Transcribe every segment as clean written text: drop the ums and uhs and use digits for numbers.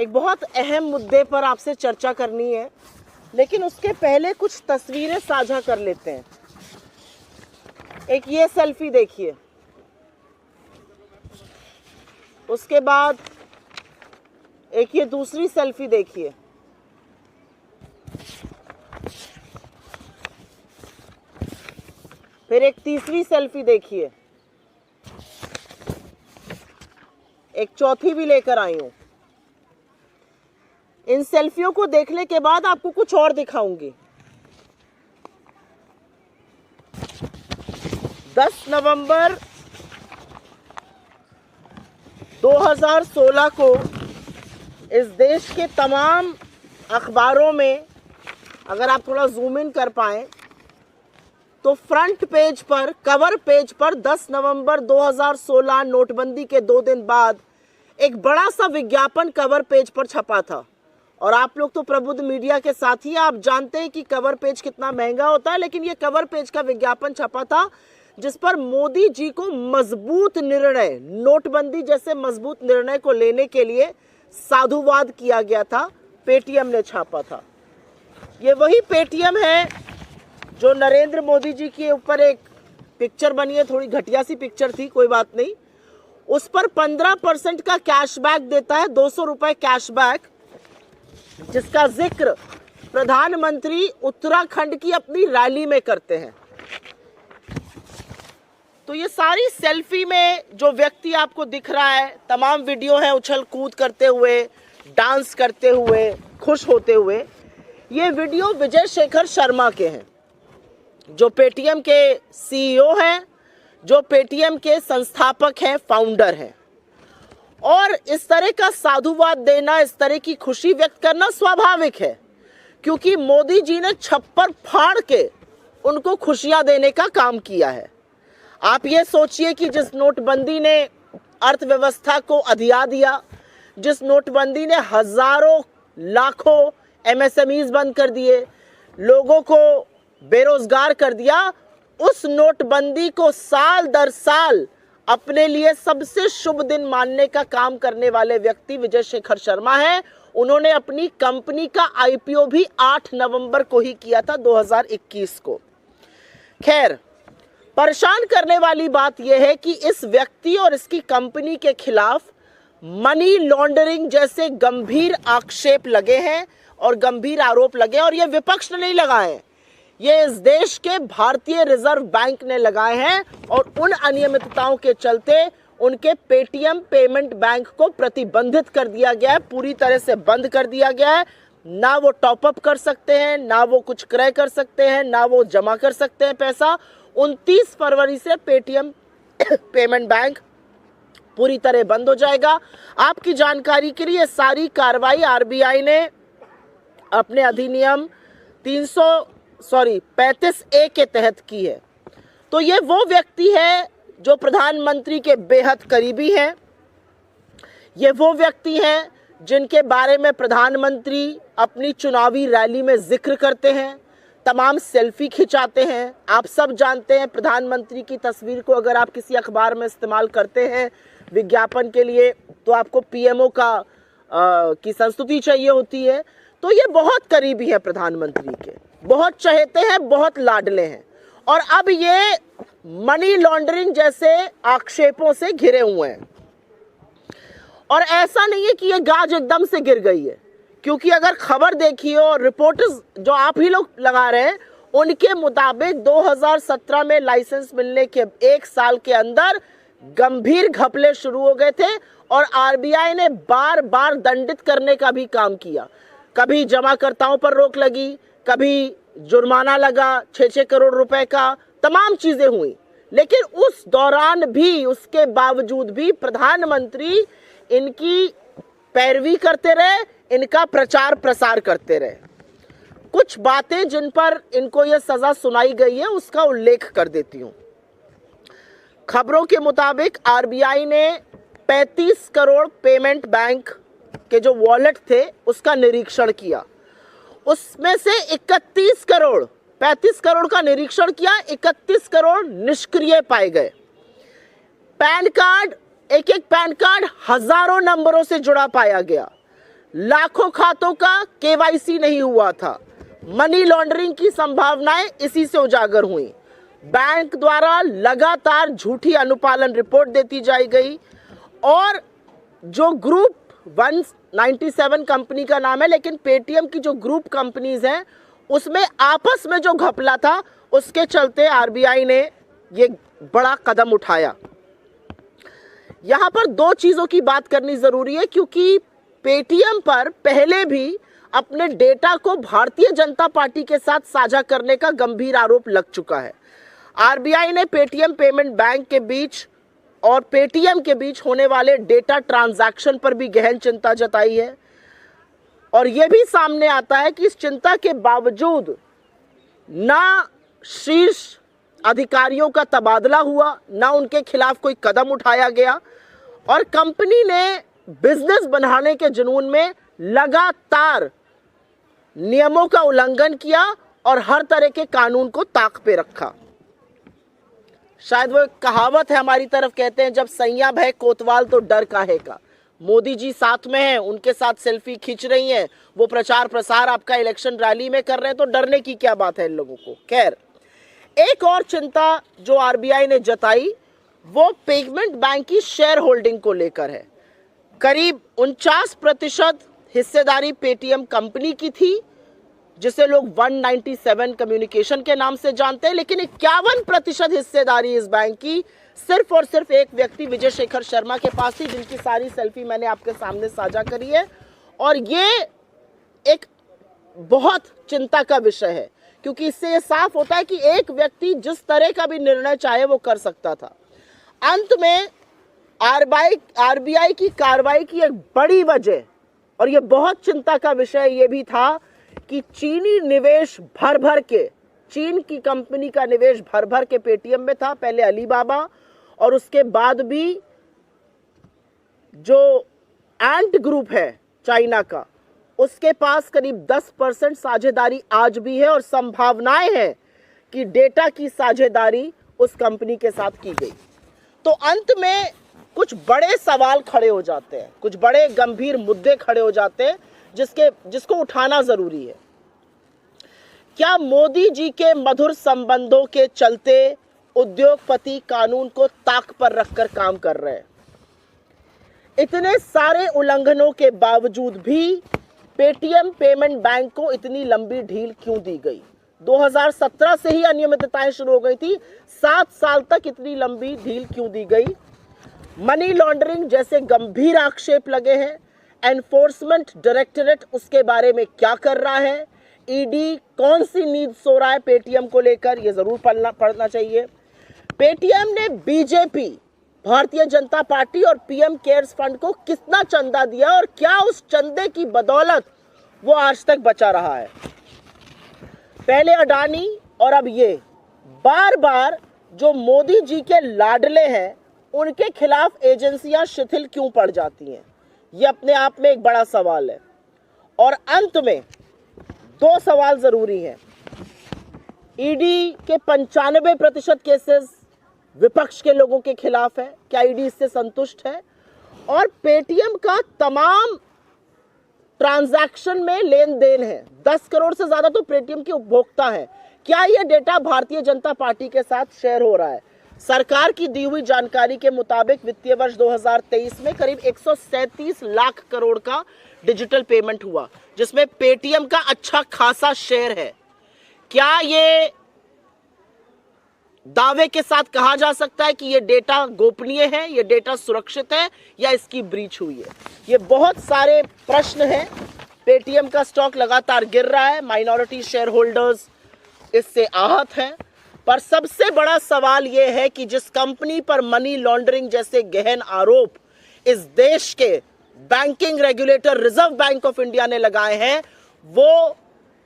एक बहुत अहम मुद्दे पर आपसे चर्चा करनी है, लेकिन उसके पहले कुछ तस्वीरें साझा कर लेते हैं। एक ये सेल्फी देखिए, उसके बाद एक ये दूसरी सेल्फी देखिए, फिर एक तीसरी सेल्फी देखिए, एक चौथी भी लेकर आई हूं। इन सेल्फियों को देखने के बाद आपको कुछ और दिखाऊंगी। 10 नवंबर 2016 को इस देश के तमाम अखबारों में, अगर आप थोड़ा जूम इन कर पाएं, तो फ्रंट पेज पर, कवर पेज पर 10 नवंबर 2016 नोटबंदी के 2 दिन बाद एक बड़ा सा विज्ञापन कवर पेज पर छपा था। और आप लोग तो प्रबुद्ध मीडिया के साथ ही आप जानते हैं कि कवर पेज कितना महंगा होता है, लेकिन ये कवर पेज का विज्ञापन छपा था जिस पर मोदी जी को मजबूत निर्णय, नोटबंदी जैसे मजबूत निर्णय को लेने के लिए साधुवाद किया गया था। पेटीएम ने छापा था। ये वही पेटीएम है जो नरेंद्र मोदी जी के ऊपर एक पिक्चर बनी है, थोड़ी घटिया सी पिक्चर थी, कोई बात नहीं। उस पर 15% का कैशबैक देता है, 200 रुपए कैशबैक, जिसका जिक्र प्रधानमंत्री उत्तराखंड की अपनी रैली में करते हैं। तो ये सारी सेल्फी में जो व्यक्ति आपको दिख रहा है, तमाम वीडियो है उछल कूद करते हुए, डांस करते हुए, खुश होते हुए। ये वीडियो विजय शेखर शर्मा के हैं, जो पेटीएम के सीईओ हैं, जो पेटीएम के संस्थापक हैं, फाउंडर हैं। और इस तरह का साधुवाद देना, इस तरह की खुशी व्यक्त करना स्वाभाविक है, क्योंकि मोदी जी ने छप्पर फाड़ के उनको खुशियां देने का काम किया है। आप ये सोचिए कि जिस नोटबंदी ने अर्थव्यवस्था को अधिया दिया, जिस नोटबंदी ने हजारों लाखों एमएसएमईज बंद कर दिए, लोगों को बेरोजगार कर दिया, उस नोटबंदी को साल दर साल अपने लिए सबसे शुभ दिन मानने का काम करने वाले व्यक्ति विजय शेखर शर्मा हैं। उन्होंने अपनी कंपनी का आईपीओ भी 8 नवंबर को ही किया था, 2021 को। खैर, परेशान करने वाली बात यह है कि इस व्यक्ति और इसकी कंपनी के खिलाफ मनी लॉन्ड्रिंग जैसे गंभीर आक्षेप लगे हैं और गंभीर आरोप लगे हैं। और ये विपक्ष ने नहीं लगाए, ये इस देश के भारतीय रिजर्व बैंक ने लगाए हैं। और उन अनियमितताओं के चलते उनके पेटीएम पेमेंट बैंक को प्रतिबंधित कर दिया गया है, पूरी तरह से बंद कर दिया गया है। ना वो टॉपअप कर सकते हैं, ना वो कुछ क्रय कर सकते हैं, ना वो जमा कर सकते हैं पैसा। 29 फरवरी से पेटीएम पेमेंट बैंक पूरी तरह बंद हो जाएगा। आपकी जानकारी के लिए सारी कार्रवाई आरबीआई ने अपने अधिनियम 35A के तहत की है। तो ये वो व्यक्ति है जो प्रधानमंत्री के बेहद करीबी हैं। ये वो व्यक्ति हैं जिनके बारे में प्रधानमंत्री अपनी चुनावी रैली में जिक्र करते हैं, तमाम सेल्फी खिंचाते हैं। आप सब जानते हैं, प्रधानमंत्री की तस्वीर को अगर आप किसी अखबार में इस्तेमाल करते हैं विज्ञापन के लिए, तो आपको पीएमओ की संस्तुति चाहिए होती है। तो ये बहुत करीबी है प्रधानमंत्री के, बहुत चहेते हैं, बहुत लाडले हैं। और अब ये मनी लॉन्ड्रिंग जैसे आक्षेपों से घिरे हुए हैं। और ऐसा नहीं है कि ये गाज एकदम से गिर गई है, क्योंकि अगर खबर देखिए और रिपोर्ट्स जो आप ही लोग लगा रहे हैं, उनके मुताबिक 2017 में लाइसेंस मिलने के 1 साल के अंदर गंभीर घपले शुरू हो गए थे। और आरबीआई ने बार बार दंडित करने का भी काम किया। कभी जमाकर्ताओं पर रोक लगी, कभी जुर्माना लगा 6-6 करोड़ रुपए का, तमाम चीजें हुई। लेकिन उस दौरान भी, उसके बावजूद भी प्रधानमंत्री इनकी पैरवी करते रहे, इनका प्रचार प्रसार करते रहे। कुछ बातें जिन पर इनको यह सजा सुनाई गई है उसका उल्लेख कर देती हूं। खबरों के मुताबिक आरबीआई ने 35 करोड़ पेमेंट बैंक के जो वॉलेट थे उसका निरीक्षण किया। उसमें से 31 करोड़, 35 करोड़ का निरीक्षण किया, 31 करोड़ निष्क्रिय पाए गए। पैन कार्ड, एक एक पैन कार्ड हजारों नंबरों से जुड़ा पाया गया। लाखों खातों का केवाईसी नहीं हुआ था। मनी लॉन्ड्रिंग की संभावनाएं इसी से उजागर हुई। बैंक द्वारा लगातार झूठी अनुपालन रिपोर्ट देती जाई गई और जो ग्रुप 197 कंपनी का नाम है, लेकिन पेटीएम की जो ग्रुप कंपनीज हैं उसमें आपस में जो घपला था, उसके चलते आरबीआई ने ये बड़ा कदम उठाया। यहां पर दो चीजों की बात करनी जरूरी है, क्योंकि पेटीएम पर पहले भी अपने डेटा को भारतीय जनता पार्टी के साथ साझा करने का गंभीर आरोप लग चुका है। आरबीआई ने पेटीएम पेमेंट बैंक के बीच और पेटीएम के बीच होने वाले डेटा ट्रांजैक्शन पर भी गहन चिंता जताई है और यह भी सामने आता है कि इस चिंता के बावजूद ना शीर्ष अधिकारियों का तबादला हुआ, ना उनके खिलाफ कोई कदम उठाया गया और कंपनी ने बिजनेस बढ़ाने के जुनून में लगातार नियमों का उल्लंघन किया और हर तरह के कानून को ताक पे रखा। शायद वो कहावत है हमारी तरफ, कहते हैं जब सैया भय कोतवाल तो डर काहे का। मोदी जी साथ में हैं, उनके साथ सेल्फी खींच रही हैं, वो प्रचार प्रसार आपका इलेक्शन रैली में कर रहे हैं, तो डरने की क्या बात है इन लोगों को। खैर, एक और चिंता जो आरबीआई ने जताई वो पेमेंट बैंक की शेयर होल्डिंग को लेकर है। करीब 49% हिस्सेदारी पेटीएम कंपनी की थी, जिसे लोग 197 कम्युनिकेशन के नाम से जानते हैं, लेकिन 51% हिस्सेदारी इस बैंक की सिर्फ और सिर्फ एक व्यक्ति विजय शेखर शर्मा के पास थी, जिनकी सारी सेल्फी मैंने आपके सामने साझा करी है। और ये एक बहुत चिंता का विषय है, क्योंकि इससे ये साफ होता है कि एक व्यक्ति जिस तरह का भी निर्णय चाहे वो कर सकता था। अंत में आरबीआई की कार्रवाई की एक बड़ी वजह, और ये बहुत चिंता का विषय ये भी था कि चीनी निवेश भर भर के, चीन की कंपनी का निवेश भर भर के पेटीएम में था, पहले अलीबाबा और उसके बाद भी जो एंट ग्रुप है चाइना का, उसके पास करीब 10% साझेदारी आज भी है और संभावनाएं हैं कि डेटा की साझेदारी उस कंपनी के साथ की गई। तो अंत में कुछ बड़े सवाल खड़े हो जाते हैं, कुछ बड़े गंभीर मुद्दे खड़े हो जाते हैं जिसको उठाना जरूरी है। क्या मोदी जी के मधुर संबंधों के चलते उद्योगपति कानून को ताक पर रखकर काम कर रहे हैं? इतने सारे उल्लंघनों के बावजूद भी पेटीएम पेमेंट बैंक को इतनी लंबी ढील क्यों दी गई? 2017 से ही अनियमितताएं शुरू हो गई थी, 7 साल तक इतनी लंबी ढील क्यों दी गई? मनी लॉन्ड्रिंग जैसे गंभीर आक्षेप लगे हैं, एनफोर्समेंट डायरेक्टरेट उसके बारे में क्या कर रहा है? ईडी कौन सी नींद सो रहा है पेटीएम को लेकर? ये जरूर पढ़ना चाहिए। पेटीएम ने बीजेपी, भारतीय जनता पार्टी और पीएम केयर्स फंड को कितना चंदा दिया और क्या उस चंदे की बदौलत वो आज तक बचा रहा है? पहले अडानी और अब ये बार बार जो मोदी जी के लाडले हैं, उनके खिलाफ एजेंसियां शिथिल क्यों पड़ जाती हैं? ये अपने आप में एक बड़ा सवाल है। और अंत में 2 सवाल जरूरी हैं। ईडी के 95% केसेस विपक्ष के लोगों के खिलाफ है, क्या ईडी इससे संतुष्ट है? और पेटीएम का तमाम ट्रांजैक्शन में लेन देन है, 10 करोड़ से ज्यादा तो पेटीएम के उपभोक्ता हैं, क्या यह डेटा भारतीय जनता पार्टी के साथ शेयर हो रहा है? सरकार की दी हुई जानकारी के मुताबिक वित्तीय वर्ष 2023 में करीब 137 लाख करोड़ का डिजिटल पेमेंट हुआ, जिसमें पेटीएम का अच्छा खासा शेयर है। क्या ये दावे के साथ कहा जा सकता है कि ये डेटा गोपनीय है, ये डेटा सुरक्षित है, या इसकी ब्रीच हुई है? ये बहुत सारे प्रश्न हैं। पेटीएम का स्टॉक लगातार गिर रहा है, माइनॉरिटी शेयर होल्डर्स इससे आहत हैं, पर सबसे बड़ा सवाल यह है कि जिस कंपनी पर मनी लॉन्ड्रिंग जैसे गहन आरोप इस देश के banking regulator reserve bank of India ने लगाए हैं, वो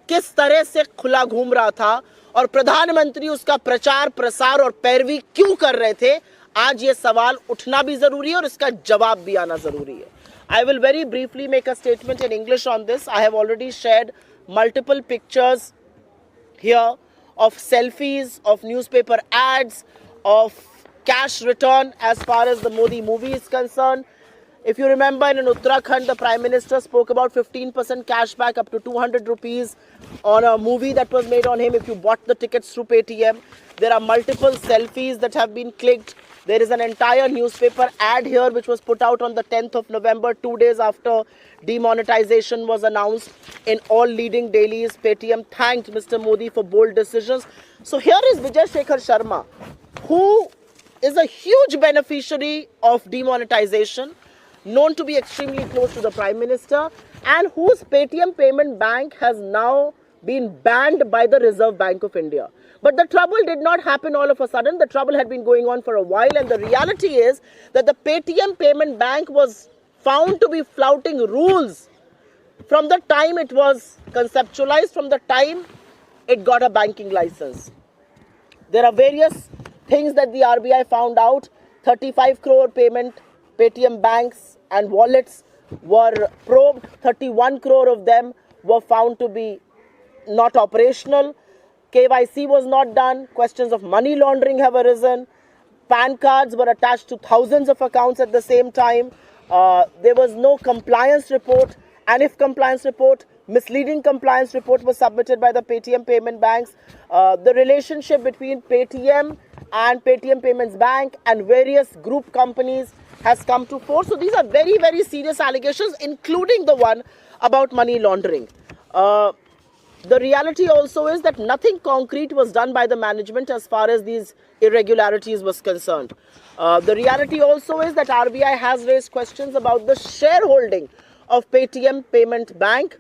किस तरह से खुला घूम रहा था और प्रधानमंत्री उसका प्रचार प्रसार और पैरवी क्यों कर रहे थे? आज ये सवाल उठना भी जरूरी है और इसका जवाब भी आना जरूरी है। I will very briefly make a statement in English on this. I have already shared multiple pictures here of selfies, of newspaper ads, of cash return as far as the Modi movie is concerned. If you remember, in Uttarakhand, the Prime Minister spoke about 15% cashback up to 200 rupees on a movie that was made on him if you bought the tickets through Paytm. There are multiple selfies that have been clicked. There is an entire newspaper ad here which was put out on the 10th of November, 2 days after demonetization was announced. In all leading dailies, Paytm thanked Mr. Modi for bold decisions. So here is Vijay Shekhar Sharma, who is a huge beneficiary of demonetization, known to be extremely close to the Prime Minister, and whose Paytm Payment Bank has now been banned by the Reserve Bank of India. But the trouble did not happen all of a sudden. The trouble had been going on for a while, and the reality is that the Paytm Payment Bank was found to be flouting rules from the time it was conceptualized, from the time it got a banking license. There are various things that the RBI found out. 35 crore Paytm banks and wallets were probed. 31 crore of them were found to be not operational. KYC was not done. Questions of money laundering have arisen. PAN cards were attached to thousands of accounts at the same time. There was no compliance report, and if compliance report, misleading compliance report was submitted by the Paytm payment banks. The relationship between Paytm and Paytm Payments Bank and various group companies has come to fore. So these are very, very serious allegations, including the one about money laundering. The reality also is that nothing concrete was done by the management as far as these irregularities was concerned. The reality also is that RBI has raised questions about the shareholding of Paytm Payment Bank.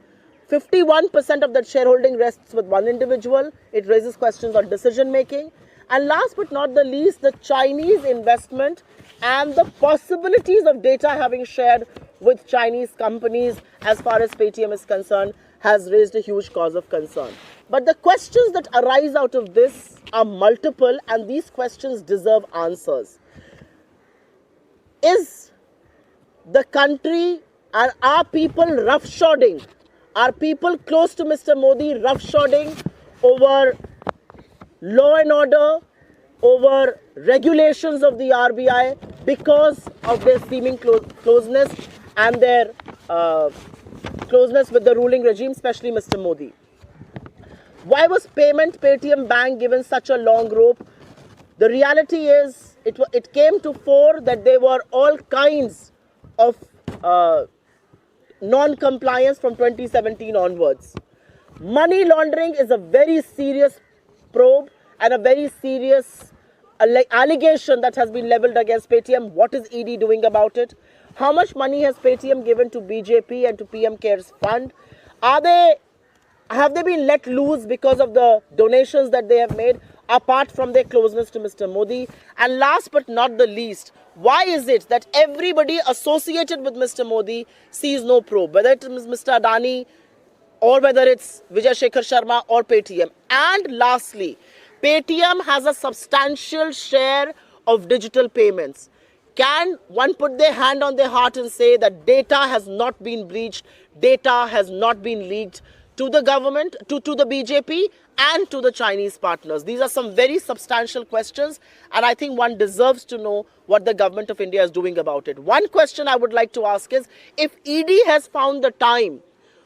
51% of that shareholding rests with one individual. It raises questions on decision making. And last but not the least, the Chinese investment and the possibilities of data having shared with Chinese companies as far as Paytm is concerned has raised a huge cause of concern. But the questions that arise out of this are multiple, and these questions deserve answers. Is the country and our people roughshodding? Are people close to Mr. Modi roughshodding over law and order, over regulations of the RBI because of their seeming closeness and their closeness with the ruling regime, especially Mr. Modi? Why was Paytm Bank given such a long rope? The reality is it came to fore that there were all kinds of non-compliance from 2017 onwards. Money laundering is a very serious probe and a very serious allegation that has been leveled against Paytm. What is ED doing about it? How much money has Paytm given to BJP and to PM CARES Fund? Have they been let loose because of the donations that they have made, apart from their closeness to Mr. Modi? And last but not the least, why is it that everybody associated with Mr. Modi sees no probe, whether it is Mr. Adani or whether it's Vijay Shekhar Sharma or Paytm? And lastly, Paytm has a substantial share of digital payments. Can one put their hand on their heart and say that data has not been breached, data has not been leaked to the government, to the BJP and to the Chinese partners? These are some very substantial questions, and I think one deserves to know what the government of India is doing about it. One question I would like to ask is, if ED has found the time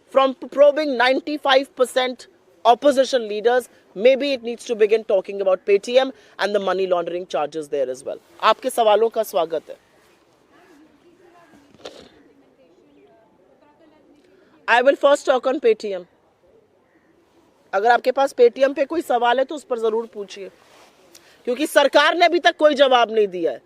from probing 95% opposition leaders, maybe it needs to begin talking about Paytm and the money laundering charges there as well. आपके सवालों का स्वागत है. I will first talk on Paytm. अगर आपके पास Paytm पे कोई सवाल है तो उस पर जरूर पूछिए, क्योंकि सरकार ने अभी तक कोई जवाब नहीं दिया है.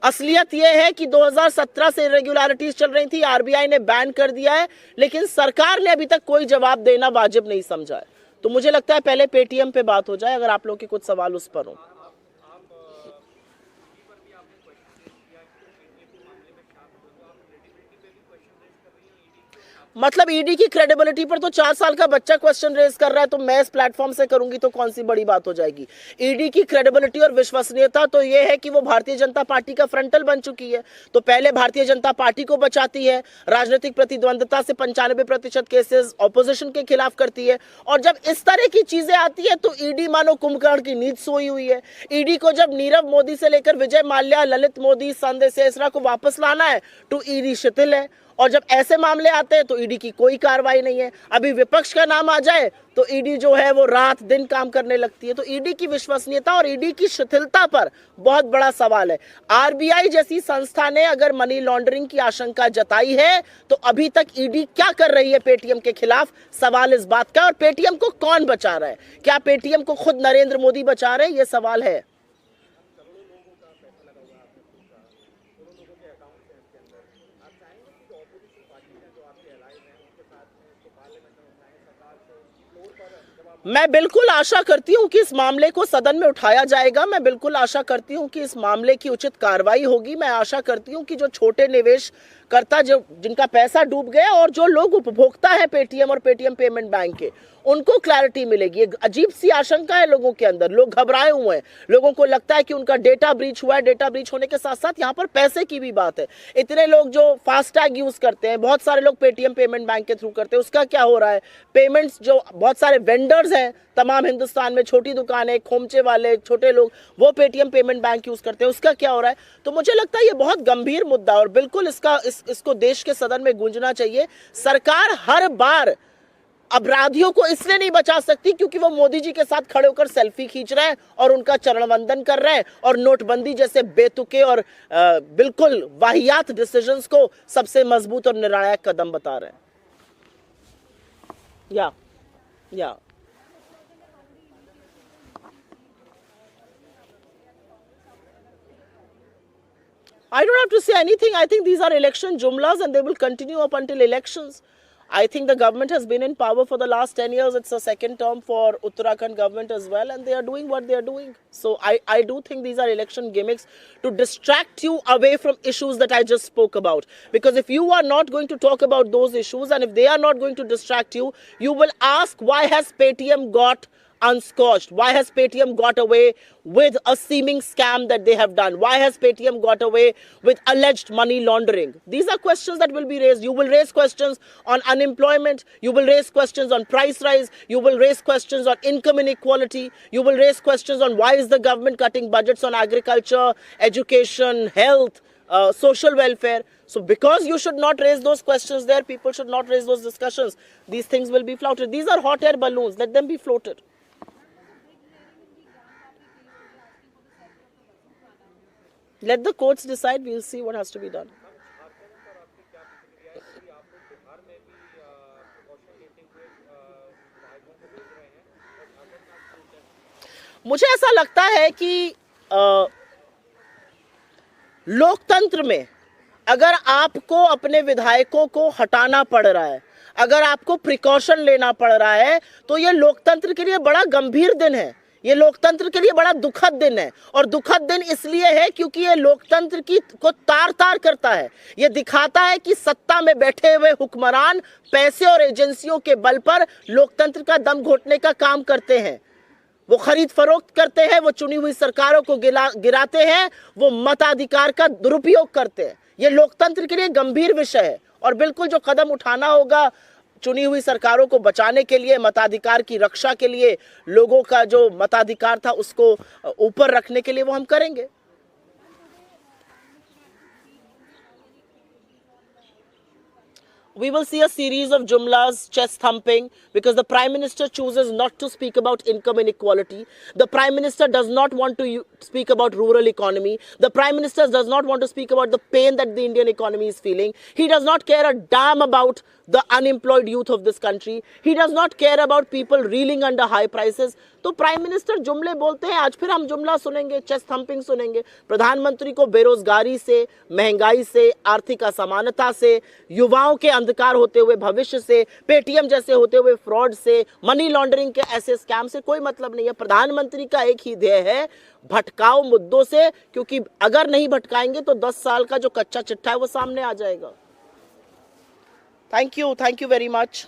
असलियत यह है कि 2017 से इरेगुलरिटीज चल रही थी, आरबीआई ने बैन कर दिया है, लेकिन सरकार ने अभी तक कोई जवाब देना वाजिब नहीं समझा है. तो मुझे लगता है पहले Paytm पे बात हो जाए, अगर आप लोगों के कुछ सवाल उस पर हो. मतलब ईडी की क्रेडिबिलिटी पर तो 4 साल का बच्चा क्वेश्चन रेज कर रहा है, तो मैं इस प्लेटफॉर्म से करूंगी तो कौन सी बड़ी बात हो जाएगी। ईडी की क्रेडिबिलिटी और विश्वसनीयता तो ये है कि वो भारतीय जनता पार्टी का फ्रंटल बन चुकी है, तो पहले भारतीय जनता पार्टी को बचाती है, राजनीतिक प्रतिद्वंदता से 95% केसेस ऑपोजिशन के खिलाफ करती है, और जब इस तरह की चीजें आती है तो ईडी मानो कुंभकर्ण की नींद सोई हुई है। ईडी को जब नीरव मोदी से लेकर विजय माल्या, ललित मोदी, संजय सेसरा को वापस लाना है तो ईडी शिथिल है, और जब ऐसे मामले आते हैं तो ईडी की कोई कार्रवाई नहीं है। अभी विपक्ष का नाम आ जाए तो ईडी जो है वो रात दिन काम करने लगती है। तो ईडी की विश्वसनीयता और ईडी की शिथिलता पर बहुत बड़ा सवाल है। आरबीआई जैसी संस्था ने अगर मनी लॉन्ड्रिंग की आशंका जताई है तो अभी तक ईडी क्या कर रही है पेटीएम के खिलाफ, सवाल इस बात का। और पेटीएम को कौन बचा रहा है? क्या पेटीएम को खुद नरेंद्र मोदी बचा रहे हैं? ये सवाल है। मैं बिल्कुल आशा करती हूं कि इस मामले को सदन में उठाया जाएगा। मैं बिल्कुल आशा करती हूं कि इस मामले की उचित कार्रवाई होगी। मैं आशा करती हूं कि जो छोटे निवेशकर्ता जिनका पैसा डूब गया और जो लोग उपभोक्ता है पेटीएम और पेटीएम पेमेंट बैंक के, उनको क्लैरिटी मिलेगी। एक अजीब सी आशंका है लोगों के अंदर, लोग घबराए हुए हैं, लोगों को लगता है कि उनका डेटा ब्रीच हुआ है। डेटा ब्रीच होने के साथ साथ यहाँ पर पैसे की भी बात है। इतने लोग जो फास्टैग यूज करते हैं, बहुत सारे लोग पेटीएम पेमेंट बैंक के थ्रू करते हैं, उसका क्या हो रहा है? पेमेंट्स जो बहुत सारे वेंडर्स हैं तमाम हिंदुस्तान में, छोटी दुकानें, खोमचे वाले, छोटे लोग, वो पेटीएम पेमेंट बैंक यूज करते हैं, उसका क्या हो रहा है? तो मुझे लगता है ये बहुत गंभीर मुद्दा और बिल्कुल इसको देश के सदन में गूंजना चाहिए। सरकार हर बार अपराधियों को इसलिए नहीं बचा सकती क्योंकि वो मोदी जी के साथ खड़े होकर सेल्फी खींच रहे हैं और उनका चरण वंदन कर रहे हैं और नोटबंदी जैसे बेतुके और बिल्कुल वाहियात डिसीजंस को सबसे मजबूत और निर्णायक कदम बता रहे हैं। या I don't have to say anything. I think these are election jumlas and they will continue up until elections. I think the government has been in power for the last 10 years. It's a second term for Uttarakhand government as well, and they are doing what they are doing. So I do think these are election gimmicks to distract you away from issues that I just spoke about. Because if you are not going to talk about those issues and if they are not going to distract you, you will ask, why has Paytm got unscorched? Why has Paytm got away with a seeming scam that they have done? Why has Paytm got away with alleged money laundering? These are questions that will be raised. You will raise questions on unemployment. You will raise questions on price rise. You will raise questions on income inequality. You will raise questions on why is the government cutting budgets on agriculture, education, health, social welfare. So because you should not raise those questions there, people should not raise those discussions. These things will be flouted. These are hot air balloons. Let them be floated. Let the courts decide. We'll see what has to be done. मुझे ऐसा लगता है कि लोकतंत्र में अगर आपको अपने विधायकों को हटाना पड़ रहा है, अगर आपको प्रिकॉशन लेना पड़ रहा है, तो ये लोकतंत्र के लिए बड़ा गंभीर दिन है। ये लोकतंत्र के लिए बड़ा दुखद दिन है। और दुखद दिन इसलिए है क्योंकि ये लोकतंत्र को तार तार करता है। ये दिखाता है कि सत्ता में बैठे हुए हुक्मरान पैसे और एजेंसियों के बल पर लोकतंत्र का दम घोटने का काम करते हैं। वो खरीद फरोख्त करते हैं, वो चुनी हुई सरकारों को गिराते हैं, वो मताधिकार का दुरुपयोग करते हैं। ये लोकतंत्र के लिए गंभीर विषय है और बिल्कुल जो कदम उठाना होगा चुनी हुई सरकारों को बचाने के लिए, मताधिकार की रक्षा के लिए, लोगों का जो मताधिकार था उसको ऊपर रखने के लिए, वो हम करेंगे। We will see a series of jumlas, chest thumping, because the Prime Minister chooses not to speak about income inequality. The Prime Minister does not want to speak about rural economy. The Prime Minister does not want to speak about the pain that the Indian economy is feeling. He does not care a damn about the unemployed youth of this country. He does not care about people reeling under high prices. तो prime minister जुमले बोलते हैं, आज फिर हम जुमला सुनेंगे, chest thumping सुनेंगे। प्रधानमंत्री को बेरोजगारी से, महंगाई से, आर्थिक असमानता से, युवाओं के अंधकार होते हुए भविष्य से, पेटीएम जैसे होते हुए फ्रॉड से, मनी लॉन्ड्रिंग के ऐसे स्कैम से कोई मतलब नहीं है। प्रधानमंत्री का एक ही ध्येय है, भटकाओ मुद्दों से, क्योंकि अगर नहीं भटकाएंगे तो 10 साल का जो कच्चा चिट्ठा है वो सामने आ जाएगा। Thank you very much.